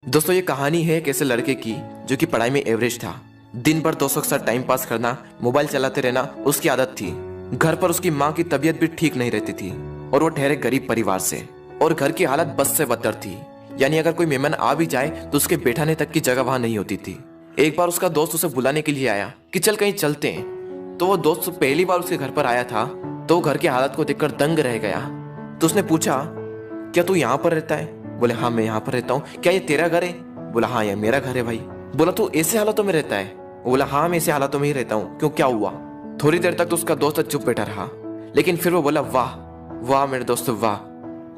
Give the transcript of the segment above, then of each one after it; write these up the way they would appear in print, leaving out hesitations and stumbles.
दोस्तों ये कहानी है एक ऐसे लड़के की जो कि पढ़ाई में एवरेज था। दिन भर दोस्तों के साथ टाइम पास करना, मोबाइल चलाते रहना उसकी आदत थी। घर पर उसकी माँ की तबीयत भी ठीक नहीं रहती थी और वो ठहरे गरीब परिवार से, और घर की हालत बस से बदतर थी। यानी अगर कोई मेहमान आ भी जाए तो उसके बैठाने तक की जगह वहां नहीं होती थी। एक बार उसका दोस्त उसे बुलाने के लिए आया कि चल कहीं चलते हैं। तो वो दोस्त पहली बार उसके घर पर आया था तो वो घर की हालत को देखकर दंग रह गया। तो उसने पूछा, क्या तू यहाँ पर रहता है? बोले हाँ मैं यहाँ पर रहता हूँ। क्या ये तेरा घर है? बोला हाँ ये मेरा घर है भाई। बोला तू ऐसे हालातों में रहता है? बोला हाँ मैं ऐसे हालातों में ही रहता हूँ। क्यों, क्या हुआ? थोड़ी देर तक तो उसका दोस्त चुप बैठा रहा, लेकिन फिर वो बोला, वाह वाह मेरे दोस्त वाह,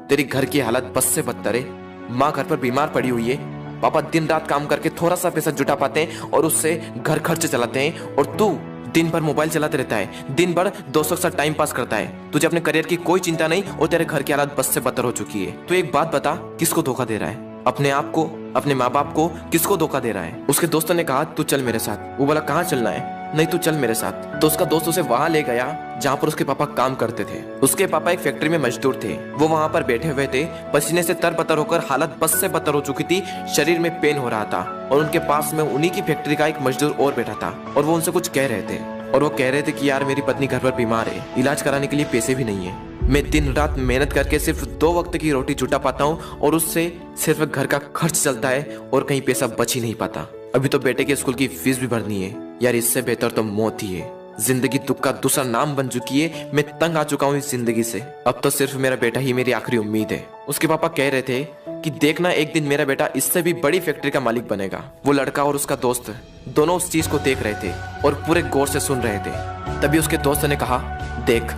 तेरी घर की हालत बस से बदतर है। माँ घर पर बीमार पड़ी हुई है, पापा दिन रात काम करके थोड़ा सा पैसा जुटा पाते हैं और उससे घर खर्च चलाते हैं, और तू दिन भर मोबाइल चलाते रहता है, दिन भर दोस्तों के साथ टाइम पास करता है। तुझे अपने करियर की कोई चिंता नहीं और तेरे घर की हालत बस से बदतर हो चुकी है। तो एक बात बता, किसको धोखा दे रहा है? अपने आप को, अपने माँ बाप को? किसको धोखा दे रहा है? उसके दोस्तों ने कहा तू चल मेरे साथ। वो बोला कहाँ चलना है? नहीं तू चल मेरे साथ। तो उसका दोस्त उसे वहां ले गया जहाँ पर उसके पापा काम करते थे। उसके पापा एक फैक्ट्री में मजदूर थे। वो वहां पर बैठे हुए थे, पसीने से तरबतर होकर हालत बस से बदतर हो चुकी थी, शरीर में पेन हो रहा था, और उनके पास में उन्हीं की फैक्ट्री का एक मजदूर और बैठा था और वो उनसे कुछ कह रहे थे। और वो कह रहे थे कि यार मेरी पत्नी घर पर बीमार है, इलाज कराने के लिए पैसे भी नहीं है। मैं दिन रात मेहनत करके सिर्फ 2 वक्त की रोटी जुटा पाता हूँ और उससे सिर्फ घर का खर्च चलता है और कहीं पैसा बच ही नहीं पाता। अभी तो बेटे के स्कूल की फीस भी भरनी है। यार इससे बेहतर तो मौत ही है। जिंदगी दुख का दूसरा नाम बन चुकी है। मैं तंग आ चुका हूँ इस जिंदगी से। अब तो सिर्फ मेरा बेटा ही मेरी आखिरी उम्मीद है। उसके पापा कह रहे थे कि देखना एक दिन मेरा बेटा इससे भी बड़ी फैक्ट्री का मालिक बनेगा। वो लड़का और उसका दोस्त दोनों उस चीज को देख रहे थे और पूरे गौर से सुन रहे थे। तभी उसके दोस्त ने कहा, देख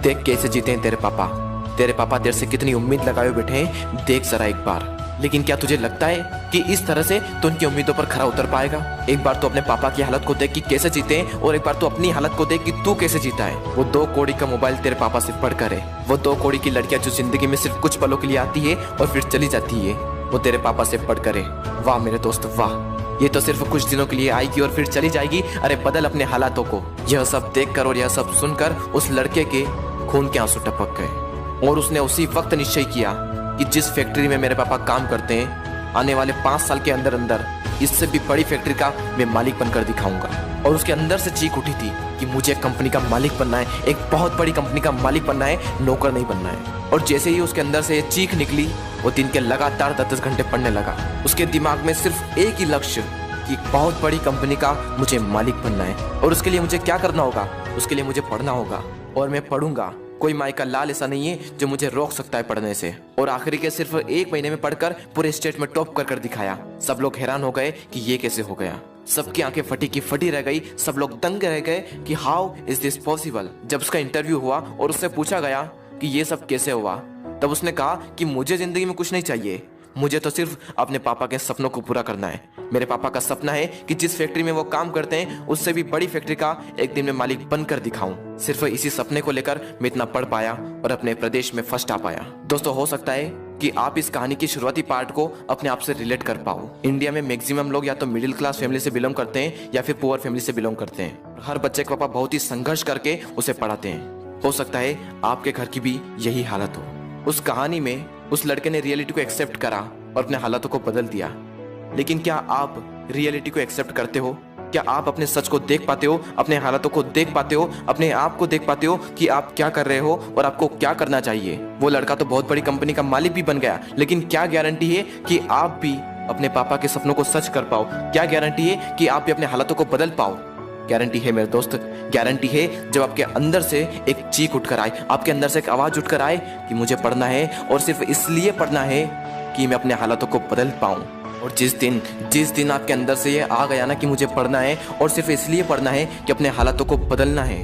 देख कैसे जीते हैं तेरे पापा। तेरे पापा तेरे से कितनी उम्मीद लगाए बैठे हैं, देख जरा एक बार। लेकिन क्या तुझे लगता है कि इस तरह से तो उनकी उम्मीदों पर खरा उतर पाएगा? एक बार तो अपने पापा की हालत को देख कि कैसे जीते हैं, और एक बार तो अपनी हालत को देख कि तू कैसे जीता है। वो 2 कौड़ी का मोबाइल तेरे पापा से पढ़कर है। वो 2 कौड़ी की लड़कियां जो जिंदगी में सिर्फ कुछ पलों के लिए आती है और फिर चली जाती है, वो तेरे पापा से पढ़कर है। वाह मेरे दोस्त वाह, ये तो सिर्फ कुछ दिनों के लिए आएगी और फिर चली जाएगी। अरे बदल अपने हालातों को। यह सब देखकर और यह सब सुनकर उस लड़के के खून के आंसू टपक गए और उसने उसी वक्त निश्चय किया कि जिस फैक्ट्री में मेरे पापा काम करते हैं, आने वाले 5 साल के अंदर अंदर इससे भी बड़ी फैक्ट्री का मैं मालिक बनकर दिखाऊंगा। और उसके अंदर से चीख उठी थी कि मुझे कंपनी का मालिक बनना है, एक बहुत बड़ी कंपनी का मालिक बनना है, नौकर नहीं बनना है। और जैसे ही उसके अंदर से ये चीख निकली, वो दिन के लगातार 10 घंटे पढ़ने लगा। उसके दिमाग में सिर्फ एक ही लक्ष्य कि बहुत बड़ी कंपनी का मुझे मालिक बनना है, और उसके लिए मुझे क्या करना होगा? उसके लिए मुझे पढ़ना होगा, और मैं पढ़ूंगा। कोई माई का लाल ऐसा नहीं है जो मुझे रोक सकता है पढ़ने से। और आखिरी के सिर्फ 1 महीने में पढ़कर पूरे स्टेट में टॉप कर दिखाया। सब लोग हैरान हो गए कि ये कैसे हो गया। सबकी आंखें फटी की फटी रह गई। सब लोग दंग रह गए कि हाउ इज दिस पॉसिबल। जब उसका इंटरव्यू हुआ और उससे पूछा गया कि ये सब कैसे हुआ, तब उसने कहा कि मुझे जिंदगी में कुछ नहीं चाहिए, मुझे तो सिर्फ अपने पापा के सपनों को पूरा करना है। मेरे पापा का सपना है कि जिस फैक्ट्री में वो काम करते हैं उससे भी बड़ी फैक्ट्री का एक दिन में मालिक बनकर दिखाऊं। सिर्फ इसी सपने को लेकर मैं इतना पढ़ पाया और अपने प्रदेश में फर्स्ट आ पाया। दोस्तों हो सकता है कि आप इस कहानी की शुरुआती पार्ट को अपने आप से रिलेट कर पाओ। इंडिया में मैक्सिमम लोग या तो मिडिल क्लास फैमिली से बिलोंग करते हैं या फिर पुअर फैमिली से बिलोंग करते हैं। हर बच्चे के पापा बहुत ही संघर्ष करके उसे पढ़ाते हैं। हो सकता है आपके घर की भी यही हालत हो। उस कहानी में उस लड़के ने रियलिटी को एक्सेप्ट करा और अपने हालातों को बदल दिया। लेकिन क्या आप रियलिटी को एक्सेप्ट करते हो? क्या आप अपने सच को देख पाते हो, अपने हालातों को देख पाते हो, अपने आप को देख पाते हो कि आप क्या कर रहे हो और आपको क्या करना चाहिए? वो लड़का तो बहुत बड़ी कंपनी का मालिक भी बन गया, लेकिन क्या गारंटी है कि आप भी अपने पापा के सपनों को सच कर पाओ? क्या गारंटी है कि आप भी अपने हालातों को बदल पाओ? गारंटी है मेरे दोस्त, गारंटी है जब आपके अंदर से एक चीख उठकर आए, आपके अंदर से एक आवाज उठकर आए कि मुझे पढ़ना है, और सिर्फ इसलिए पढ़ना है कि मैं अपने हालातों को बदल पाऊं। और जिस दिन आपके अंदर से ये आ गया ना कि मुझे पढ़ना है और सिर्फ इसलिए पढ़ना है कि अपने हालातों को बदलना है,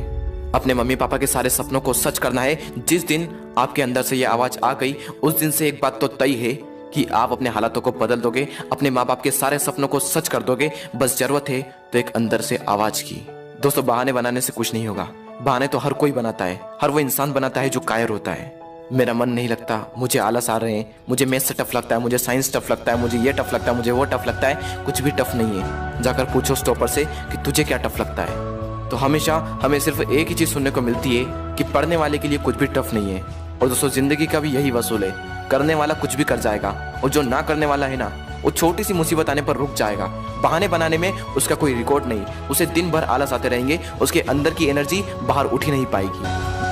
अपने मम्मी पापा के सारे सपनों को सच करना है, जिस दिन आपके अंदर से ये आवाज आ गई, उस दिन से एक बात तो तय है कि आप अपने हालातों को बदल दोगे, अपने माँ बाप के सारे सपनों को सच कर दोगे। बस जरूरत है तो एक अंदर से आवाज की। दोस्तों बहाने बनाने से कुछ नहीं होगा। बहाने तो हर कोई बनाता है, हर वो इंसान बनाता है जो कायर होता है। मेरा मन नहीं लगता, मुझे आलस आ रहे हैं, मुझे मैथ से टफ लगता है, मुझे साइंस टफ लगता है, मुझे ये टफ लगता है, मुझे वो टफ लगता है। कुछ भी टफ नहीं है। जाकर पूछो उस टॉपर से कि तुझे क्या टफ लगता है। तो हमेशा हमें सिर्फ एक ही चीज सुनने को मिलती है कि पढ़ने वाले के लिए कुछ भी टफ नहीं है। और दोस्तों जिंदगी का भी यही वसूल है, करने वाला कुछ भी कर जाएगा और जो ना करने वाला है ना, वो छोटी सी मुसीबत आने पर रुक जाएगा। बहाने बनाने में उसका कोई रिकॉर्ड नहीं। उसे दिन भर आलस आते रहेंगे, उसके अंदर की एनर्जी बाहर उठ ही नहीं पाएगी।